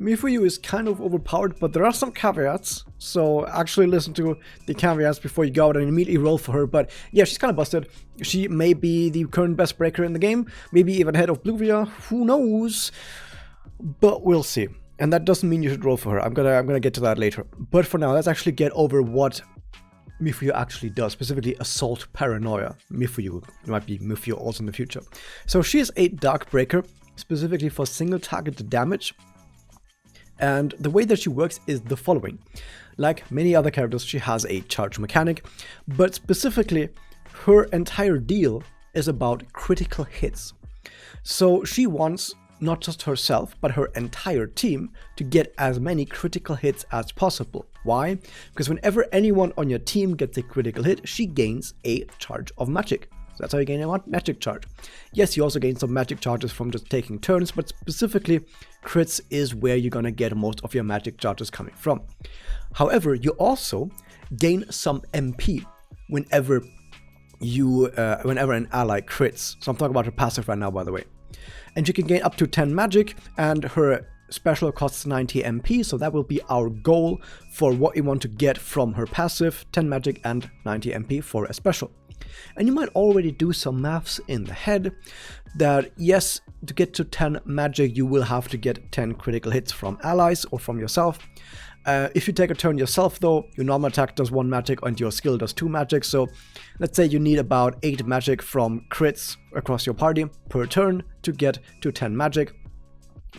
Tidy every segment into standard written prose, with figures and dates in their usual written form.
Mifuyu is kind of overpowered, but there are some caveats, so actually listen to the caveats before you go out and immediately roll for her. But yeah, she's kind of busted. She may be the current best breaker in the game, maybe even ahead of Bluvia, who knows? But we'll see. And that doesn't mean you should roll for her. I'm gonna get to that later. But for now, let's actually get over what Mifuyu actually does, specifically Assault Paranoia. Mifuyu, it might be Mifuyu also in the future. So she is a Dark Breaker, specifically for single target damage. And the way that she works is the following. Like many other characters, she has a charge mechanic, but specifically, her entire deal is about critical hits. So she wants not just herself, but her entire team to get as many critical hits as possible. Why? Because whenever anyone on your team gets a critical hit, she gains a charge of magic. So that's how you gain a magic charge. Yes, you also gain some magic charges from just taking turns, but specifically, crits is where you're gonna get most of your magic charges coming from. However, you also gain some MP whenever an ally crits. So I'm talking about her passive right now, by the way. And you can gain up to 10 magic, and her special costs 90 MP, so that will be our goal for what we want to get from her passive, 10 magic and 90 MP for a special. And you might already do some maths in the head that yes, to get to 10 magic you will have to get 10 critical hits from allies or from yourself. If you take a turn yourself though, your normal attack does 1 magic and your skill does 2 magic, so let's say you need about 8 magic from crits across your party per turn to get to 10 magic.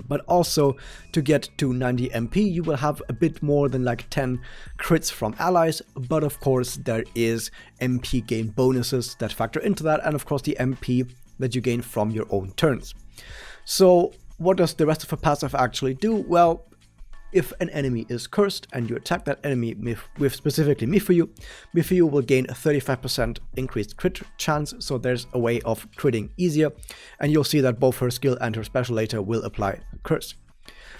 But also, to get to 90 MP, you will have a bit more than like 10 crits from allies, but of course there is MP gain bonuses that factor into that, and of course the MP that you gain from your own turns. So what does the rest of her passive actually do? Well, if an enemy is cursed and you attack that enemy with specifically Mifuyu, Mifuyu will gain a 35% increased crit chance, so there's a way of critting easier, and you'll see that both her skill and her special later will apply curse.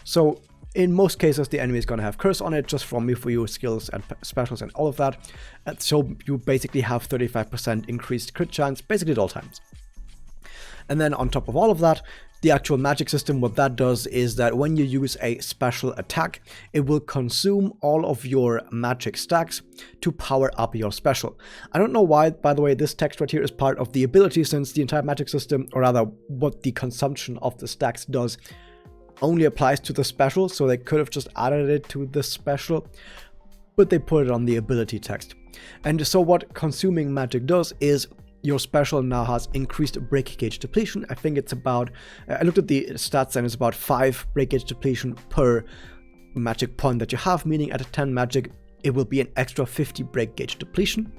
So in most cases the enemy is going to have curse on it just from Mifuyu skills and specials and all of that, and so you basically have 35% increased crit chance basically at all times. And then on top of all of that, the actual magic system, what that does is that when you use a special attack, it will consume all of your magic stacks to power up your special. I don't know why, by the way, this text right here is part of the ability, since the entire magic system, or rather what the consumption of the stacks does, only applies to the special, so they could have just added it to the special, but they put it on the ability text. And so what consuming magic does is your special now has increased break gauge depletion. I think it's about, I looked at the stats and it's about 5 break gauge depletion per magic point that you have, meaning at a 10 magic, it will be an extra 50 break gauge depletion,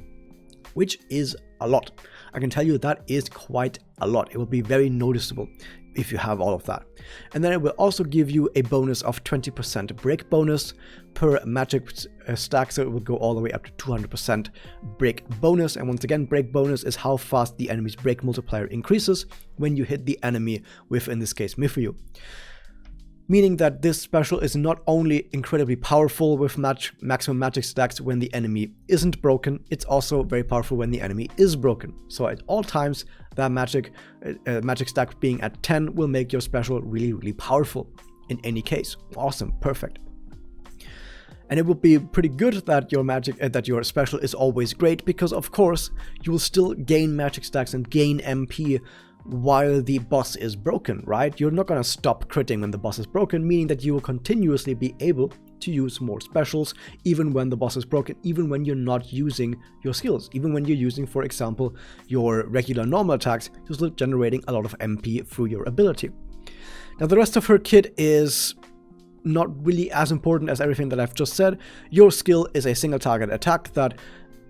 which is a lot. I can tell you that is quite a lot. It will be very noticeable if you have all of that. And then it will also give you a bonus of 20% break bonus per magic stack, so it will go all the way up to 200% break bonus. And once again, break bonus is how fast the enemy's break multiplier increases when you hit the enemy with, in this case, Mifuyu. Meaning that this special is not only incredibly powerful with maximum magic stacks when the enemy isn't broken, it's also very powerful when the enemy is broken. So at all times, that magic stack being at 10 will make your special really, really powerful in any case. Awesome, perfect. And it will be pretty good that your special is always great, because of course you will still gain magic stacks and gain MP while the boss is broken, right? You're not going to stop critting when the boss is broken, meaning that you will continuously be able to use more specials even when the boss is broken, even when you're not using your skills, even when you're using, for example, your regular normal attacks, you're still generating a lot of MP through your ability. Now the rest of her kit is not really as important as everything that I've just said. Your skill is a single target attack that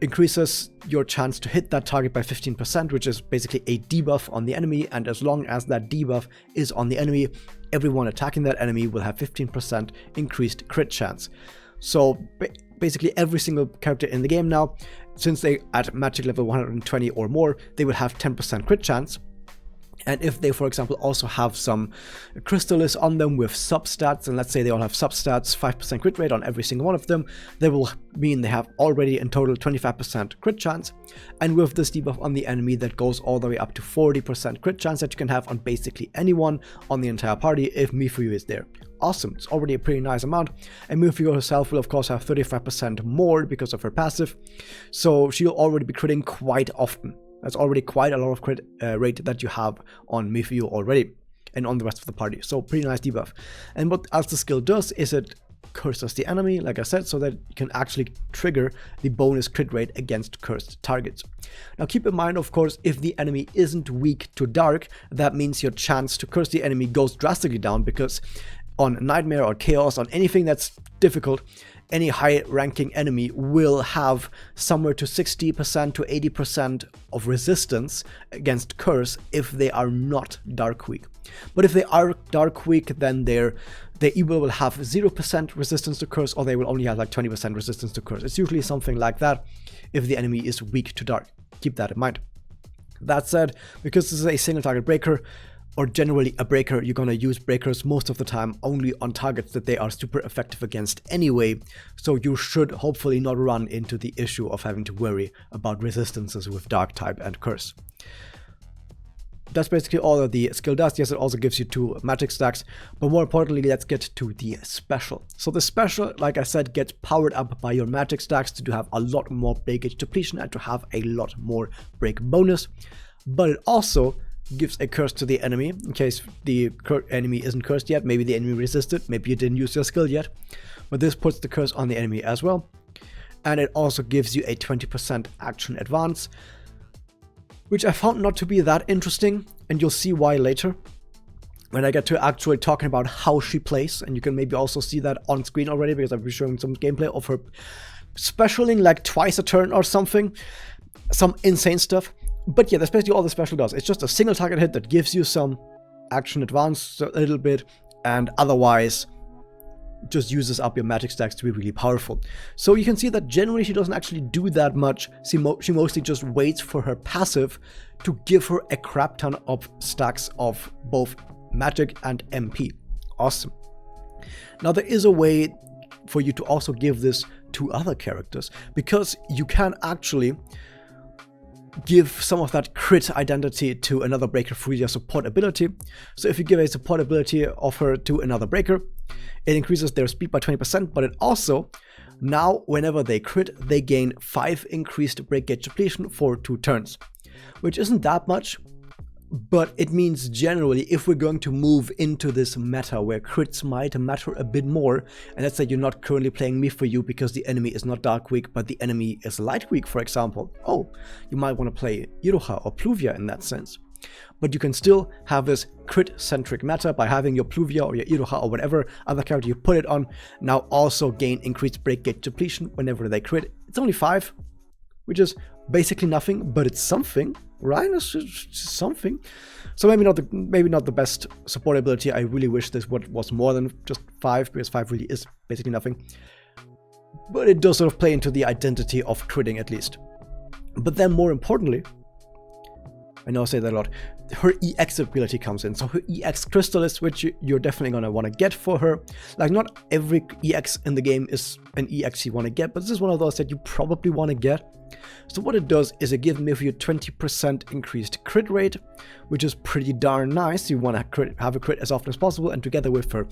increases your chance to hit that target by 15%, which is basically a debuff on the enemy, and as long as that debuff is on the enemy, everyone attacking that enemy will have 15% increased crit chance. So basically every single character in the game now, since they at magic level 120 or more, they will have 10% crit chance. And if they, for example, also have some crystals on them with substats, and let's say they all have substats, 5% crit rate on every single one of them, they will mean they have already in total 25% crit chance. And with this debuff on the enemy, that goes all the way up to 40% crit chance that you can have on basically anyone on the entire party if Mifuyu is there. Awesome, it's already a pretty nice amount. And Mifuyu herself will of course have 35% more because of her passive, so she'll already be critting quite often. That's already quite a lot of crit rate that you have on Mifuyu already and on the rest of the party. So pretty nice debuff. And what else the skill does is it curses the enemy, like I said, so that you can actually trigger the bonus crit rate against cursed targets. Now keep in mind, of course, if the enemy isn't weak to dark, that means your chance to curse the enemy goes drastically down, because on Nightmare or Chaos, on anything that's difficult, any high-ranking enemy will have somewhere to 60% to 80% of resistance against curse if they are not dark weak. But if they are dark weak, then they either will have 0% resistance to curse, or they will only have like 20% resistance to curse. It's usually something like that if the enemy is weak to dark. Keep that in mind. That said, because this is a single target breaker, or generally a breaker, you're gonna use breakers most of the time only on targets that they are super effective against anyway, so you should hopefully not run into the issue of having to worry about resistances with dark type and curse. That's basically all that the skill does. Yes, it also gives you 2 magic stacks, but more importantly, let's get to the special. So the special, like I said, gets powered up by your magic stacks to have a lot more breakage depletion and to have a lot more break bonus, but it also gives a curse to the enemy in case the enemy isn't cursed yet. Maybe the enemy resisted, maybe you didn't use your skill yet, but this puts the curse on the enemy as well. And it also gives you a 20% action advance, which I found not to be that interesting, and you'll see why later when I get to actually talking about how she plays. And you can maybe also see that on screen already, because I'll be showing some gameplay of her specialing like twice a turn or something, some insane stuff. But yeah, that's basically all the special does. It's just a single target hit that gives you some action advance a little bit, and otherwise just uses up your magic stacks to be really powerful. So you can see that generally she doesn't actually do that much. She mostly just waits for her passive to give her a crap ton of stacks of both magic and MP. Awesome. Now there is a way for you to also give this to other characters, because you can actually give some of that crit identity to another breaker through your support ability. So if you give a support ability of her to another breaker, it increases their speed by 20%, but it also, now whenever they crit, they gain 5 increased break gauge depletion for 2 turns, which isn't that much, but it means generally if we're going to move into this meta where crits might matter a bit more, and let's say you're not currently playing Mifuyu because the enemy is not dark weak but the enemy is light weak, for example, you might want to play Iroha or Pluvia in that sense. But you can still have this crit-centric meta by having your Pluvia or your Iroha or whatever other character you put it on now also gain increased break gauge depletion whenever they crit. It's only 5, which is basically nothing, but it's something, right? It's just something. So maybe not the best support ability. I really wish this was more than just 5, because 5 really is basically nothing. But it does sort of play into the identity of critting at least. But then more importantly, I know I say that a lot, her EX ability comes in. So her EX Crystallis, which you're definitely going to want to get for her. Like, not every EX in the game is an EX you want to get, but this is one of those that you probably want to get. So what it does is it gives Mifuyu 20% increased crit rate, which is pretty darn nice. You want to have a crit as often as possible, and together with her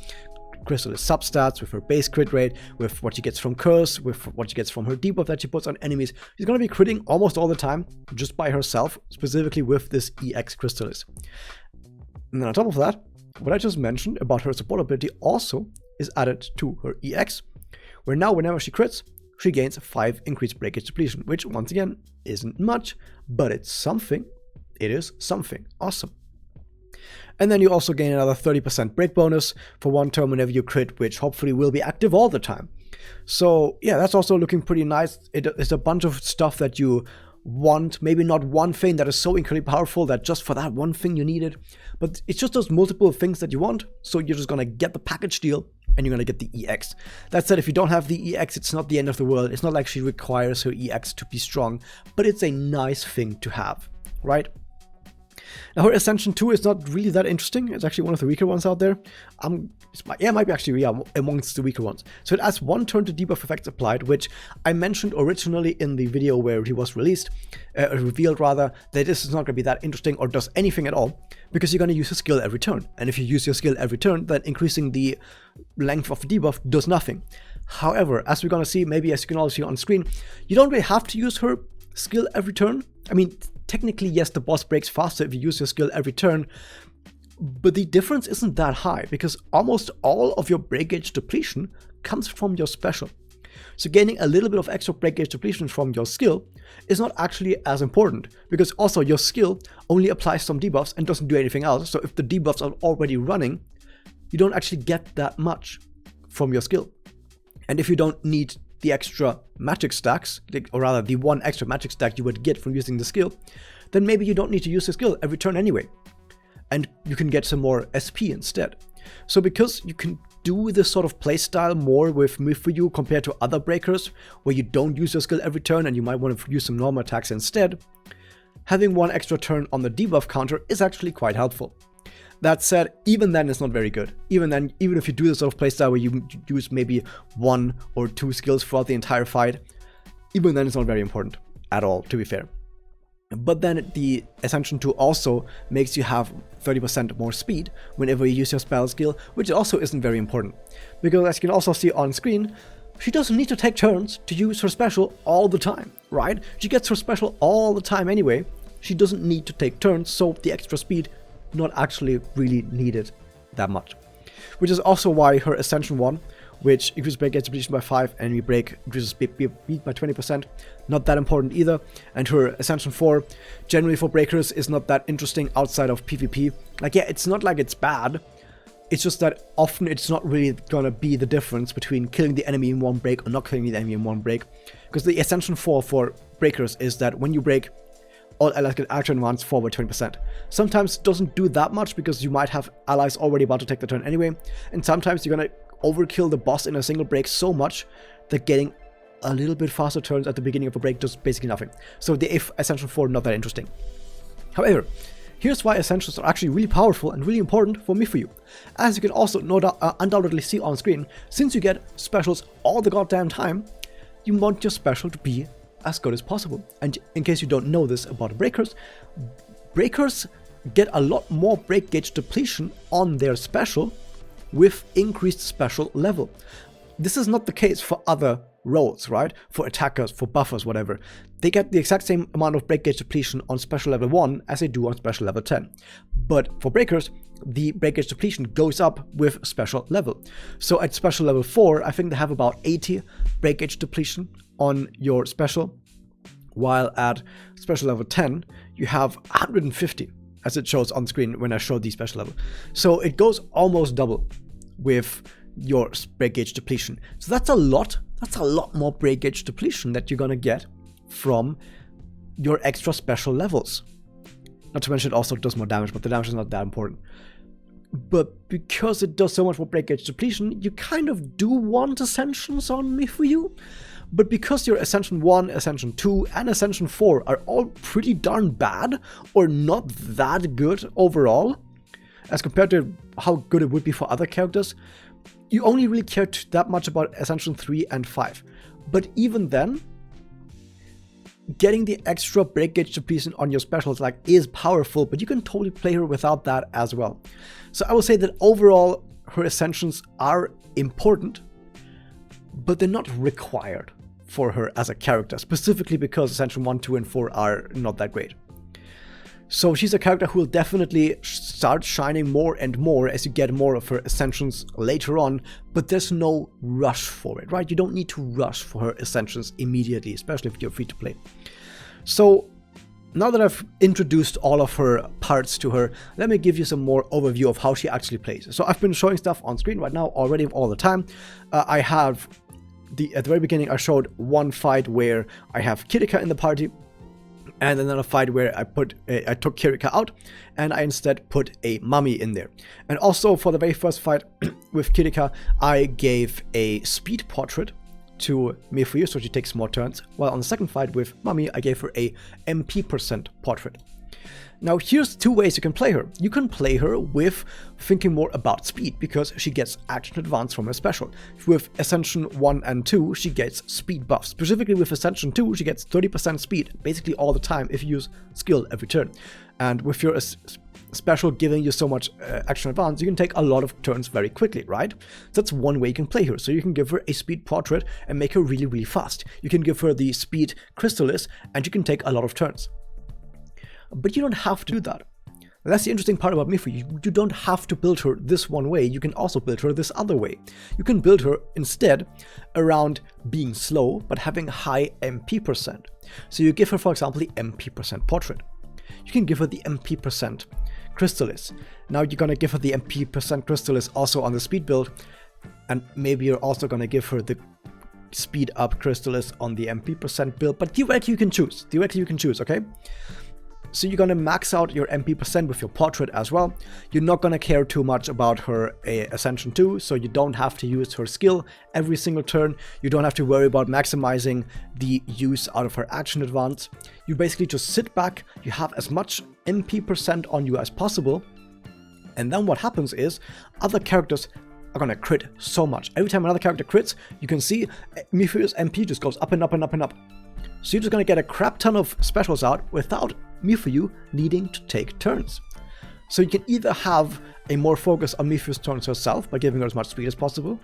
Crystallis substats, with her base crit rate, with what she gets from Curse, with what she gets from her debuff that she puts on enemies, she's going to be critting almost all the time just by herself, specifically with this EX Crystallis. And then on top of that, what I just mentioned about her support ability also is added to her EX, where now whenever she crits, she gains 5 increased breakage depletion, which once again isn't much, but it's something. It is something. Awesome. And then you also gain another 30% break bonus for 1 turn whenever you crit, which hopefully will be active all the time. So yeah, that's also looking pretty nice. It's a bunch of stuff that you want, maybe not one thing that is so incredibly powerful that just for that one thing you need it, but it's just those multiple things that you want, so you're just gonna get the package deal and you're gonna get the EX. That said, if you don't have the EX, it's not the end of the world. It's not like she requires her EX to be strong, but it's a nice thing to have, right? Now her Ascension 2 is not really that interesting. It's actually one of the weaker ones out there. It might be actually, amongst the weaker ones. So it adds 1 turn to debuff effects applied, which I mentioned originally in the video where he was revealed rather, that this is not going to be that interesting or does anything at all, because you're going to use a skill every turn. And if you use your skill every turn, then increasing the length of the debuff does nothing. However, as we're going to see, maybe as you can also see on screen, you don't really have to use her skill every turn. I mean, technically, yes, the boss breaks faster if you use your skill every turn, but the difference isn't that high because almost all of your break gauge depletion comes from your special. So gaining a little bit of extra break gauge depletion from your skill is not actually as important, because also your skill only applies some debuffs and doesn't do anything else. So if the debuffs are already running, you don't actually get that much from your skill. And if you don't need the extra magic stacks, or rather the 1 extra magic stack you would get from using the skill, then maybe you don't need to use the skill every turn anyway. And you can get some more SP instead. So because you can do this sort of playstyle more with Mifuyu compared to other breakers, where you don't use your skill every turn and you might want to use some normal attacks instead, having 1 extra turn on the debuff counter is actually quite helpful. That said, even then it's not very good. Even then, even if you do this sort of playstyle where you use maybe 1 or 2 skills throughout the entire fight, even then it's not very important at all, to be fair. But then the Ascension 2 also makes you have 30% more speed whenever you use your spell skill, which also isn't very important. Because as you can also see on screen, she doesn't need to take turns to use her special all the time, right? She gets her special all the time anyway. She doesn't need to take turns, so the extra speed not actually really needed that much. Which is also why her Ascension 1, which increases break gauge depletion by 5 and we break increases speed by 20%, not that important either. And her Ascension 4, generally for breakers, is not that interesting outside of PvP. Like, yeah, it's not like it's bad, it's just that often it's not really gonna be the difference between killing the enemy in 1 break or not killing the enemy in 1 break. Because the Ascension 4 for breakers is that when you break, all allies get action advance forward 20%. Sometimes it doesn't do that much because you might have allies already about to take the turn anyway, and sometimes you're gonna overkill the boss in a single break so much that getting a little bit faster turns at the beginning of a break does basically nothing. So the Ascension 4 not that interesting. However, here's why Ascensions are actually really powerful and really important for Mifuyu. As you can also undoubtedly see on screen, since you get specials all the goddamn time, you want your special to be as good as possible. And in case you don't know this about breakers get a lot more break gauge depletion on their special with increased special level. This is not the case for other roles, right? For attackers, for buffers, whatever. They get the exact same amount of break gauge depletion on special level 1 as they do on special level 10. But for breakers, the break gauge depletion goes up with special level. So at special level 4, I think they have about 80 break gauge depletion on your special, while at special level 10, you have 150, as it shows on screen when I show the special level. So it goes almost double with your break gauge depletion. So that's a lot more break gauge depletion that you're gonna get from your extra special levels. Not to mention it also does more damage, but the damage is not that important. But because it does so much more break gauge depletion, you kind of do want Ascensions on Mifuyu. But because your Ascension 1, Ascension 2, and Ascension 4 are all pretty darn bad, or not that good overall, as compared to how good it would be for other characters, you only really care that much about Ascension 3 and 5. But even then, getting the extra break gauge depletion on your specials is powerful, but you can totally play her without that as well. So I will say that overall, her Ascensions are important, but they're not required for her as a character, specifically because Ascension 1, 2, and 4 are not that great. So she's a character who will definitely start shining more and more as you get more of her Ascensions later on, but there's no rush for it, right? You don't need to rush for her Ascensions immediately, especially if you're free to play. So now that I've introduced all of her parts to her, let me give you some more overview of how she actually plays. So I've been showing stuff on screen right now already all the time. I have at the very beginning, I showed one fight where I have Kirika in the party, and another fight where I took Kirika out, and I instead put a mummy in there. And also for the very first fight with Kirika, I gave a speed portrait to Mifuyu, so she takes more turns, while on the second fight with mummy, I gave her a MP% portrait. Now here's two ways you can play her. You can play her with thinking more about speed, because she gets action advance from her special. With Ascension 1 and 2, she gets speed buffs. Specifically with Ascension 2, she gets 30% speed, basically all the time if you use skill every turn. And with your special giving you so much action advance, you can take a lot of turns very quickly, right? So that's one way you can play her. So you can give her a speed portrait and make her really, really fast. You can give her the speed Crystallis and you can take a lot of turns. But you don't have to do that. That's the interesting part about Mifuyu. You don't have to build her this one way. You can also build her this other way. You can build her instead around being slow but having high MP percent. So you give her, for example, the MP percent portrait. You can give her the MP percent Crystallis. Now you're gonna give her the MP percent Crystallis also on the speed build, and maybe you're also gonna give her the speed up Crystallis on the MP percent build. But theoretically you can choose. Okay? So you're gonna max out your MP percent with your portrait as well. You're not gonna care too much about her Ascension 2, so you don't have to use her skill every single turn. You don't have to worry about maximizing the use out of her action advance. You basically just sit back, you have as much MP percent on you as possible, and then what happens is other characters are gonna crit so much. Every time another character crits, you can see Mifuyu's MP just goes up and up and up and up. So you're just gonna get a crap ton of specials out without Mifuyu needing to take turns. So you can either have a more focus on Mifuyu's turns herself by giving her as much speed as possible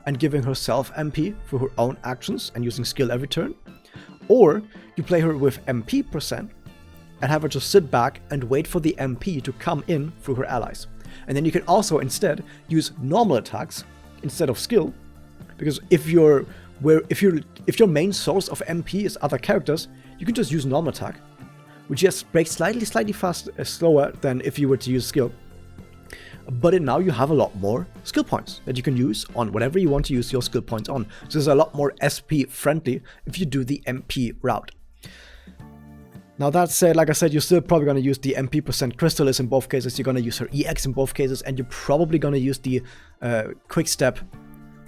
and giving herself MP for her own actions and using skill every turn, or you play her with MP percent and have her just sit back and wait for the MP to come in through her allies. And then you can also instead use normal attacks instead of skill, because if your main source of MP is other characters, you can just use normal attack, which just breaks slightly slower than if you were to use skill. But now you have a lot more skill points that you can use on whatever you want to use your skill points on. So it's a lot more SP friendly if you do the MP route. Now that said, like I said, you're still probably going to use the MP percent Crystallis in both cases. You're going to use her EX in both cases, and you're probably going to use the Quick Step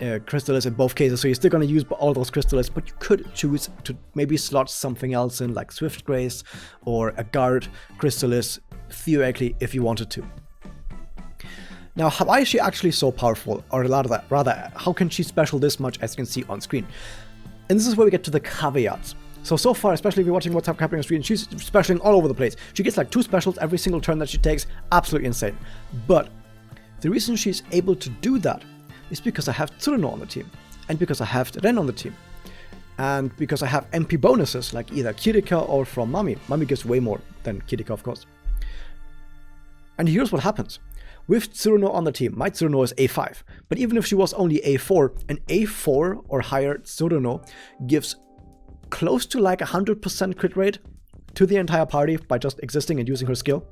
Crystallis in both cases. So you're still going to use all those Crystallis, but you could choose to maybe slot something else in, like Swift Grace or a Guard Crystallis, theoretically, if you wanted to. Now, why is she actually so powerful? Or rather, how can she special this much, as you can see on screen? And this is where we get to the caveats. So far, especially if you're watching what's happening on screen, she's specialing all over the place. She gets like 2 specials every single turn that she takes. Absolutely insane. But the reason she's able to do that is because I have Tsuruno on the team, and because I have Ren on the team, and because I have MP bonuses like either Kirika or from Mami. Mami gives way more than Kirika, of course. And here's what happens. With Tsuruno on the team, my Tsuruno is A5, but even if she was only A4, an A4 or higher Tsuruno gives close to like 100% crit rate to the entire party by just existing and using her skill.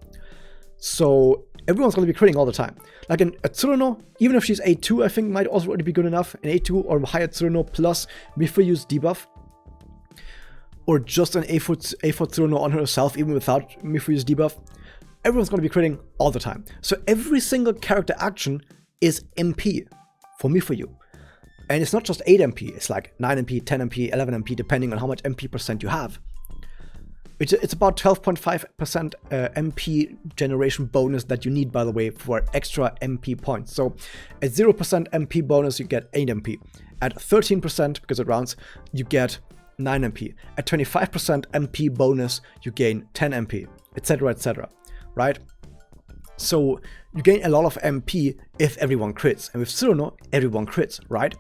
So everyone's going to be critting all the time. Like a Tsuruno, even if she's A2, I think might also already be good enough. An A2 or higher Tsuruno plus Mifuyu's debuff, or just an A4 Tsuruno on herself, even without Mifuyu's debuff, everyone's going to be critting all the time. So every single character action is MP for Mifuyu. And it's not just 8 MP, it's like 9 MP, 10 MP, 11 MP, depending on how much MP percent you have. It's about 12.5% MP generation bonus that you need, by the way, for extra MP points. So at 0% MP bonus, you get 8 MP. At 13%, because it rounds, you get 9 MP. At 25% MP bonus, you gain 10 MP, etc., right? So you gain a lot of MP if everyone crits. And with Tsuruno, everyone crits, right?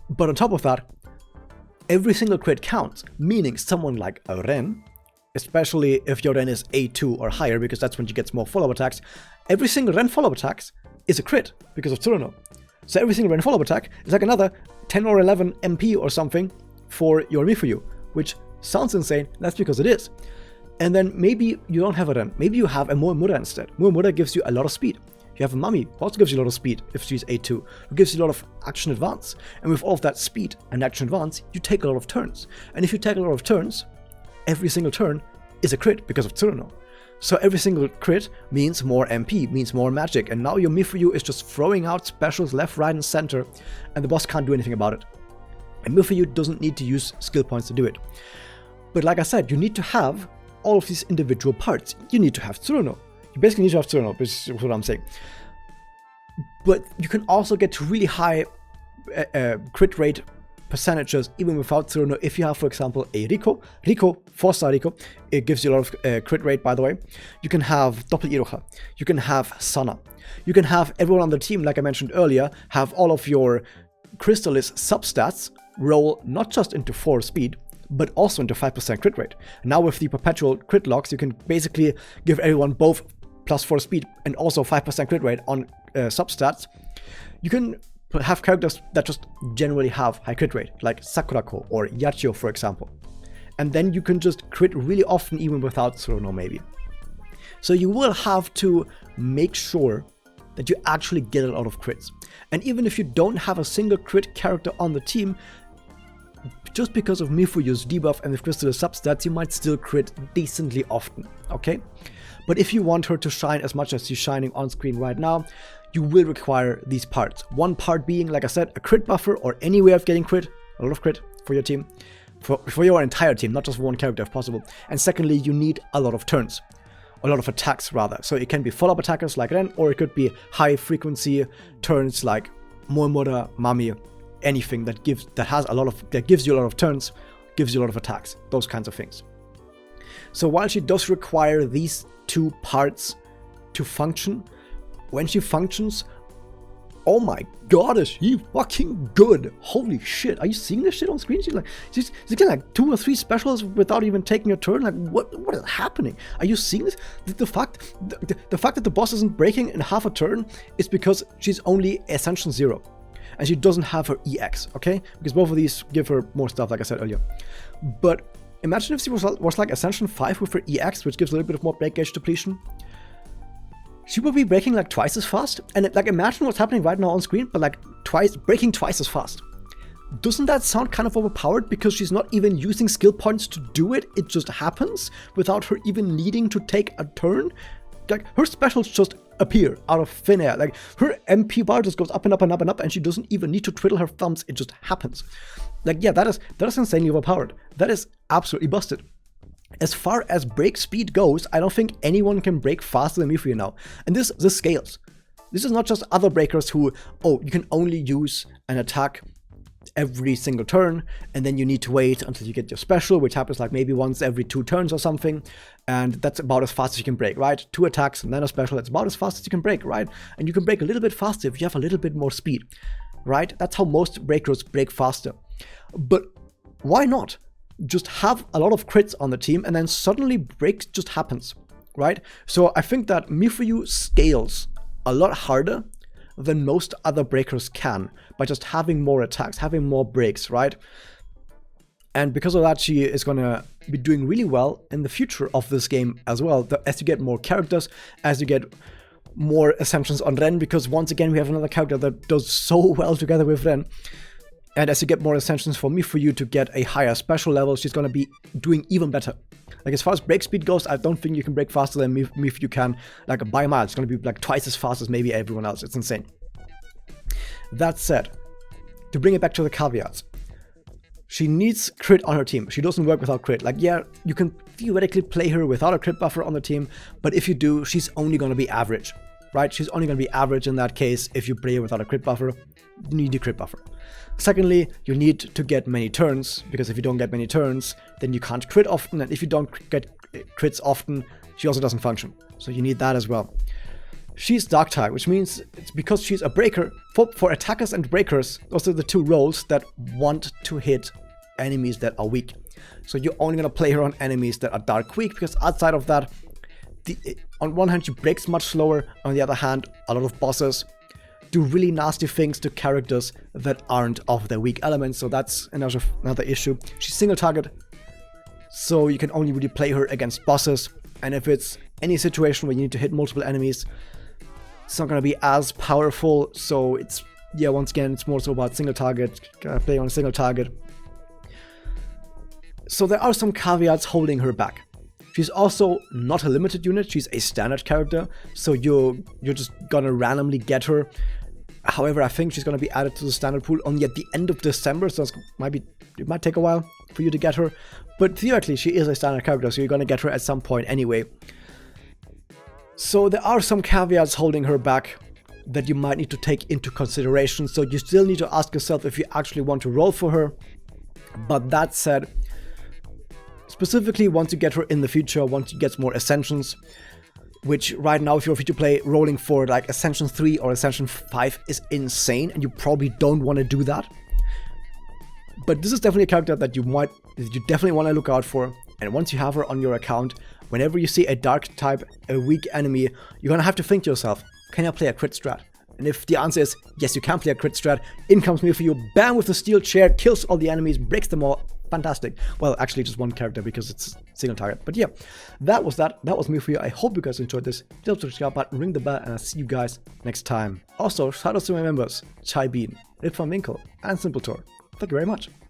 But on top of that, every single crit counts, meaning someone like a Ren, especially if your Ren is A2 or higher, because that's when she gets more follow-up attacks, every single Ren follow-up attacks is a crit because of Tsuruno. So every single Ren follow-up attack is like another 10 or 11 MP or something for your Mifuyu, which sounds insane, that's because it is. And then maybe you don't have a Ren, maybe you have a Muamura instead. Muamura gives you a lot of speed. You have a Mami, who also gives you a lot of speed if she's A2, who gives you a lot of action advance. And with all of that speed and action advance, you take a lot of turns. And if you take a lot of turns, every single turn is a crit because of Tsuruno. So every single crit means more MP, means more magic. And now your Mifuyu is just throwing out specials left, right, and center, and the boss can't do anything about it. And Mifuyu doesn't need to use skill points to do it. But like I said, you need to have all of these individual parts. You need to have Tsuruno. You basically need to have Tsuruno, is what I'm saying. But you can also get to really high crit rate percentages even without Tsuruno if you have, for example, a Riko. 4-star Riko, it gives you a lot of crit rate, by the way. You can have Doppel Iroha. You can have Sana. You can have everyone on the team, like I mentioned earlier, have all of your Crystallis substats roll not just into 4 speed, but also into 5% crit rate. Now with the perpetual crit locks, you can basically give everyone both +4 speed and also 5% crit rate on substats. You can have characters that just generally have high crit rate, like Sakurako or Yachio, for example. And then you can just crit really often even without Tsuruno, maybe. So you will have to make sure that you actually get a lot of crits. And even if you don't have a single crit character on the team, just because of Mifuyu's debuff and the Crystal substats, you might still crit decently often, okay? But if you want her to shine as much as she's shining on screen right now, you will require these parts. One part being, like I said, a crit buffer or any way of getting crit, a lot of crit for your team, for your entire team, not just one character if possible. And secondly, you need a lot of turns, a lot of attacks rather. So it can be follow-up attackers like Ren, or it could be high frequency turns like Moemura, Mami, anything that gives you a lot of turns, gives you a lot of attacks, those kinds of things. So while she does require these 2 parts to function, when she functions, oh my god, is she fucking good! Holy shit! Are you seeing this shit on screen? She's getting like 2 or 3 specials without even taking a turn. Like what is happening? Are you seeing this? The fact that the boss isn't breaking in half a turn is because she's only Ascension 0. And she doesn't have her EX, okay? Because both of these give her more stuff, like I said earlier. But imagine if she was like Ascension 5 with her EX, which gives a little bit of more break gauge depletion. She would be breaking like twice as fast. And like imagine what's happening right now on screen, but like breaking twice as fast. Doesn't that sound kind of overpowered because she's not even using skill points to do it? It just happens without her even needing to take a turn. Like her specials just appear out of thin air. Like her MP bar just goes up and up and up and up, and she doesn't even need to twiddle her thumbs. It just happens. Like yeah, that is insanely overpowered. That is absolutely busted. As far as break speed goes, I don't think anyone can break faster than Mifuyu now. And this scales. This is not just other breakers who, oh, you can only use an attack every single turn, and then you need to wait until you get your special, which happens like maybe once every 2 turns or something, and that's about as fast as you can break, right? 2 attacks and then a special, that's about as fast as you can break, right? And you can break a little bit faster if you have a little bit more speed, right? That's how most breakers break faster. But why not just have a lot of crits on the team and then suddenly break just happens, right? So I think that Mifuyu scales a lot harder than most other breakers can by just having more attacks, having more breaks, right? And because of that, she is gonna be doing really well in the future of this game as well, as you get more characters, as you get more Ascensions on Ren, because once again, we have another character that does so well together with Ren. And as you get more Ascensions for Mifuyu to get a higher special level, she's gonna be doing even better. Like as far as break speed goes, I don't think you can break faster than Mifuyu can, like by a mile. It's gonna be like twice as fast as maybe everyone else. It's insane. That said, to bring it back to the caveats, she needs crit on her team. She doesn't work without crit. Like, yeah, you can theoretically play her without a crit buffer on the team, but if you do, she's only gonna be average, right? She's only gonna be average in that case if you play her without a crit buffer. You need a crit buffer. Secondly, you need to get many turns, because if you don't get many turns, then you can't crit often, and if you don't get crits often, she also doesn't function. So you need that as well. She's Dark type, which means it's because she's a breaker. For attackers and breakers, those are the 2 roles that want to hit enemies that are weak. So you're only going to play her on enemies that are Dark weak, because outside of that, on one hand, she breaks much slower. On the other hand, a lot of bosses do really nasty things to characters that aren't of their weak elements, so that's another issue. She's single target, so you can only really play her against bosses, and if it's any situation where you need to hit multiple enemies, it's not going to be as powerful. So it's, yeah, once again, it's more so about single target, play on a single target. So there are some caveats holding her back. She's also not a limited unit, she's a standard character, so you're just gonna randomly get her However, I think she's going to be added to the standard pool only at the end of December, so it might take a while for you to get her. But theoretically, she is a standard character, so you're going to get her at some point anyway. So there are some caveats holding her back that you might need to take into consideration. So you still need to ask yourself if you actually want to roll for her. But that said, specifically once you get her in the future, once you get more Ascensions, which right now if you're free to play, rolling for like Ascension 3 or Ascension 5 is insane, and you probably don't want to do that. But this is definitely a character that you definitely want to look out for. And once you have her on your account, whenever you see a dark type, a weak enemy, you're gonna have to think to yourself, can I play a crit strat? And if the answer is yes, you can play a crit strat, in comes Mifuyu, bam, with the steel chair, kills all the enemies, breaks them all. Fantastic. Well, actually just one character because it's single target. But yeah, that was Mifuyu. I hope you guys enjoyed this. Hit the subscribe button, ring the bell, and I'll see you guys next time. Also, shout out to my members, Chai Bean, Rip van Winkel, and Simpletor. Thank you very much.